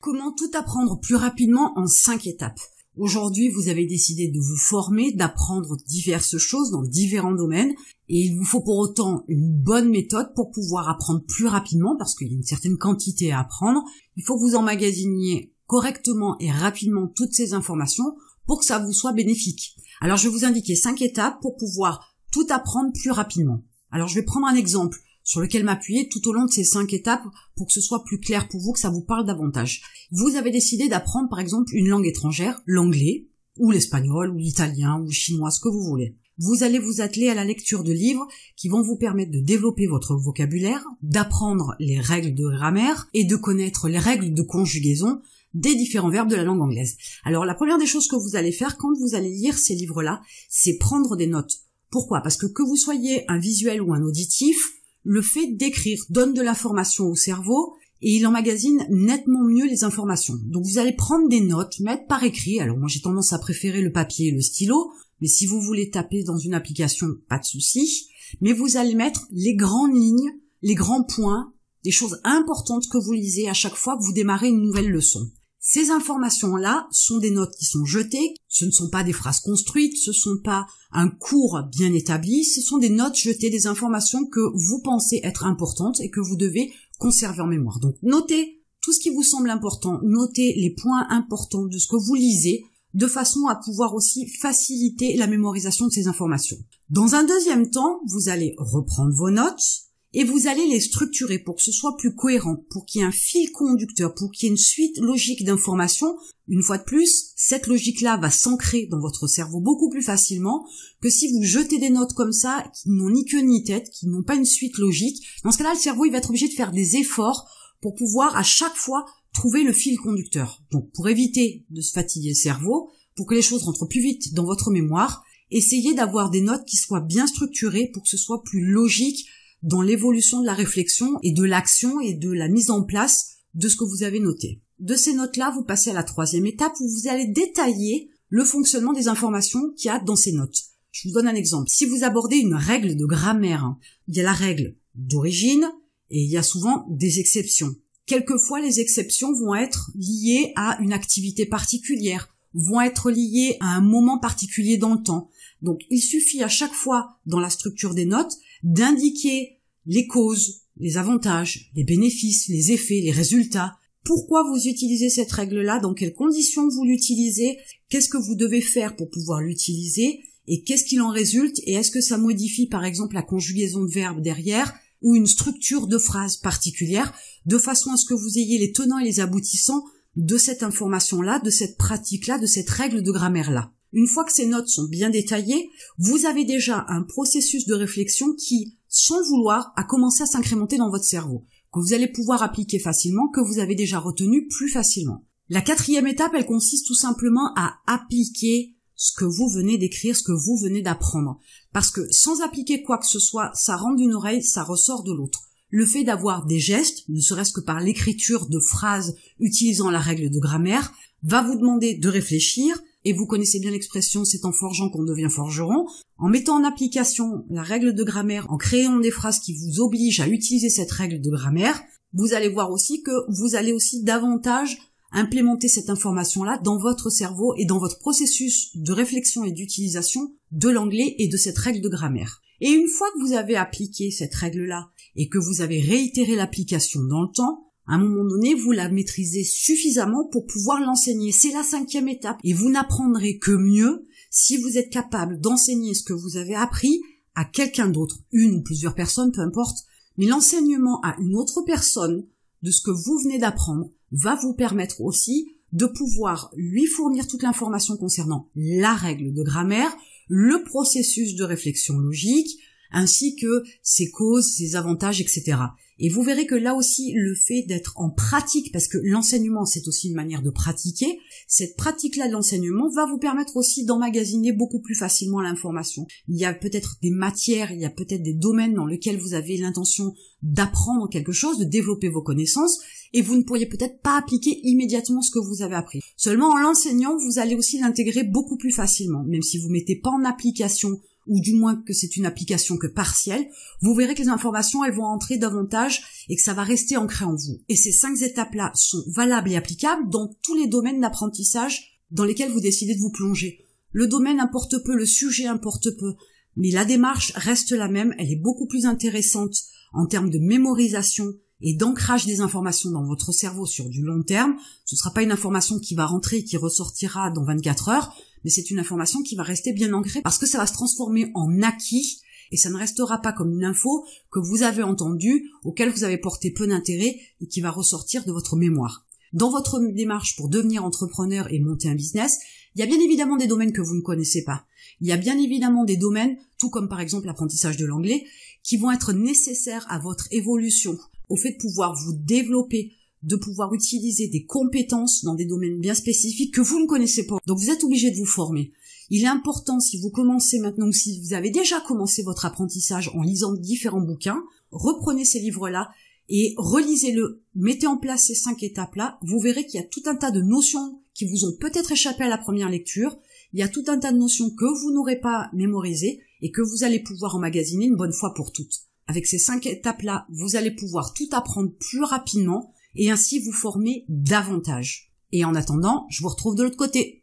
Comment tout apprendre plus rapidement en 5 étapes? Aujourd'hui, vous avez décidé de vous former, d'apprendre diverses choses dans différents domaines et il vous faut pour autant une bonne méthode pour pouvoir apprendre plus rapidement parce qu'il y a une certaine quantité à apprendre. Il faut que vous emmagasiniez correctement et rapidement toutes ces informations pour que ça vous soit bénéfique. Alors, je vais vous indiquer 5 étapes pour pouvoir tout apprendre plus rapidement. Alors, je vais prendre un exemple sur lequel m'appuyer tout au long de ces 5 étapes pour que ce soit plus clair pour vous, que ça vous parle davantage. Vous avez décidé d'apprendre par exemple une langue étrangère, l'anglais, ou l'espagnol, ou l'italien, ou le chinois, ce que vous voulez. Vous allez vous atteler à la lecture de livres qui vont vous permettre de développer votre vocabulaire, d'apprendre les règles de grammaire et de connaître les règles de conjugaison des différents verbes de la langue anglaise. Alors la première des choses que vous allez faire quand vous allez lire ces livres-là, c'est prendre des notes. Pourquoi? Parce que vous soyez un visuel ou un auditif, le fait d'écrire donne de l'information au cerveau et il emmagasine nettement mieux les informations. Donc vous allez prendre des notes, mettre par écrit. Alors moi j'ai tendance à préférer le papier et le stylo, mais si vous voulez taper dans une application, pas de souci. Mais vous allez mettre les grandes lignes, les grands points, des choses importantes que vous lisez à chaque fois que vous démarrez une nouvelle leçon. Ces informations-là sont des notes qui sont jetées, ce ne sont pas des phrases construites, ce ne sont pas un cours bien établi, ce sont des notes jetées, des informations que vous pensez être importantes et que vous devez conserver en mémoire. Donc notez tout ce qui vous semble important, notez les points importants de ce que vous lisez, de façon à pouvoir aussi faciliter la mémorisation de ces informations. Dans un deuxième temps, vous allez reprendre vos notes, et vous allez les structurer pour que ce soit plus cohérent, pour qu'il y ait un fil conducteur, pour qu'il y ait une suite logique d'informations. Une fois de plus, cette logique-là va s'ancrer dans votre cerveau beaucoup plus facilement que si vous jetez des notes comme ça, qui n'ont ni queue ni tête, qui n'ont pas une suite logique. Dans ce cas-là, le cerveau il va être obligé de faire des efforts pour pouvoir à chaque fois trouver le fil conducteur. Donc pour éviter de se fatiguer le cerveau, pour que les choses rentrent plus vite dans votre mémoire, essayez d'avoir des notes qui soient bien structurées pour que ce soit plus logique dans l'évolution de la réflexion et de l'action et de la mise en place de ce que vous avez noté. De ces notes-là, vous passez à la troisième étape où vous allez détailler le fonctionnement des informations qu'il y a dans ces notes. Je vous donne un exemple. Si vous abordez une règle de grammaire, il y a la règle d'origine et il y a souvent des exceptions. Quelquefois, les exceptions vont être liées à une activité particulière, vont être liées à un moment particulier dans le temps. Donc, il suffit à chaque fois, dans la structure des notes, d'indiquer les causes, les avantages, les bénéfices, les effets, les résultats. Pourquoi vous utilisez cette règle-là? Dans quelles conditions vous l'utilisez? Qu'est-ce que vous devez faire pour pouvoir l'utiliser? Et qu'est-ce qu'il en résulte? Et est-ce que ça modifie, par exemple, la conjugaison de verbes derrière ou une structure de phrase particulière, de façon à ce que vous ayez les tenants et les aboutissants de cette information-là, de cette pratique-là, de cette règle de grammaire-là. Une fois que ces notes sont bien détaillées, vous avez déjà un processus de réflexion qui, sans le vouloir, a commencé à s'incrémenter dans votre cerveau, que vous allez pouvoir appliquer facilement, que vous avez déjà retenu plus facilement. La quatrième étape, elle consiste tout simplement à appliquer ce que vous venez d'écrire, ce que vous venez d'apprendre. Parce que sans appliquer quoi que ce soit, ça rentre d'une oreille, ça ressort de l'autre. Le fait d'avoir des gestes, ne serait-ce que par l'écriture de phrases utilisant la règle de grammaire, va vous demander de réfléchir. Et vous connaissez bien l'expression « c'est en forgeant qu'on devient forgeron ». En mettant en application la règle de grammaire, en créant des phrases qui vous obligent à utiliser cette règle de grammaire, vous allez voir aussi que vous allez aussi davantage implémenter cette information-là dans votre cerveau et dans votre processus de réflexion et d'utilisation de l'anglais et de cette règle de grammaire. Et une fois que vous avez appliqué cette règle-là et que vous avez réitéré l'application dans le temps, à un moment donné, vous la maîtrisez suffisamment pour pouvoir l'enseigner. C'est la 5e étape. Et vous n'apprendrez que mieux si vous êtes capable d'enseigner ce que vous avez appris à quelqu'un d'autre, une ou plusieurs personnes, peu importe. Mais l'enseignement à une autre personne de ce que vous venez d'apprendre va vous permettre aussi de pouvoir lui fournir toute l'information concernant la règle de grammaire, le processus de réflexion logique, ainsi que ses causes, ses avantages, etc. Et vous verrez que là aussi, le fait d'être en pratique, parce que l'enseignement, c'est aussi une manière de pratiquer, cette pratique-là de l'enseignement va vous permettre aussi d'emmagasiner beaucoup plus facilement l'information. Il y a peut-être des matières, il y a peut-être des domaines dans lesquels vous avez l'intention d'apprendre quelque chose, de développer vos connaissances, et vous ne pourriez peut-être pas appliquer immédiatement ce que vous avez appris. Seulement en l'enseignant, vous allez aussi l'intégrer beaucoup plus facilement, même si vous ne mettez pas en application ou du moins que c'est une application que partielle, vous verrez que les informations, elles vont entrer davantage et que ça va rester ancré en vous. Et ces 5 étapes-là sont valables et applicables dans tous les domaines d'apprentissage dans lesquels vous décidez de vous plonger. Le domaine importe peu, le sujet importe peu, mais la démarche reste la même, elle est beaucoup plus intéressante en termes de mémorisation et d'ancrage des informations dans votre cerveau sur du long terme. Ce ne sera pas une information qui va rentrer et qui ressortira dans 24 heures, mais c'est une information qui va rester bien ancrée parce que ça va se transformer en acquis et ça ne restera pas comme une info que vous avez entendue, auquel vous avez porté peu d'intérêt et qui va ressortir de votre mémoire. Dans votre démarche pour devenir entrepreneur et monter un business, il y a bien évidemment des domaines que vous ne connaissez pas. Il y a bien évidemment des domaines, tout comme par exemple l'apprentissage de l'anglais, qui vont être nécessaires à votre évolution, au fait de pouvoir vous développer, de pouvoir utiliser des compétences dans des domaines bien spécifiques que vous ne connaissez pas. Donc vous êtes obligé de vous former. Il est important, si vous commencez maintenant ou si vous avez déjà commencé votre apprentissage en lisant différents bouquins, reprenez ces livres-là et relisez-le, mettez en place ces 5 étapes-là, vous verrez qu'il y a tout un tas de notions qui vous ont peut-être échappé à la première lecture, il y a tout un tas de notions que vous n'aurez pas mémorisées et que vous allez pouvoir emmagasiner une bonne fois pour toutes. Avec ces 5 étapes-là, vous allez pouvoir tout apprendre plus rapidement et ainsi vous former davantage. Et en attendant, je vous retrouve de l'autre côté.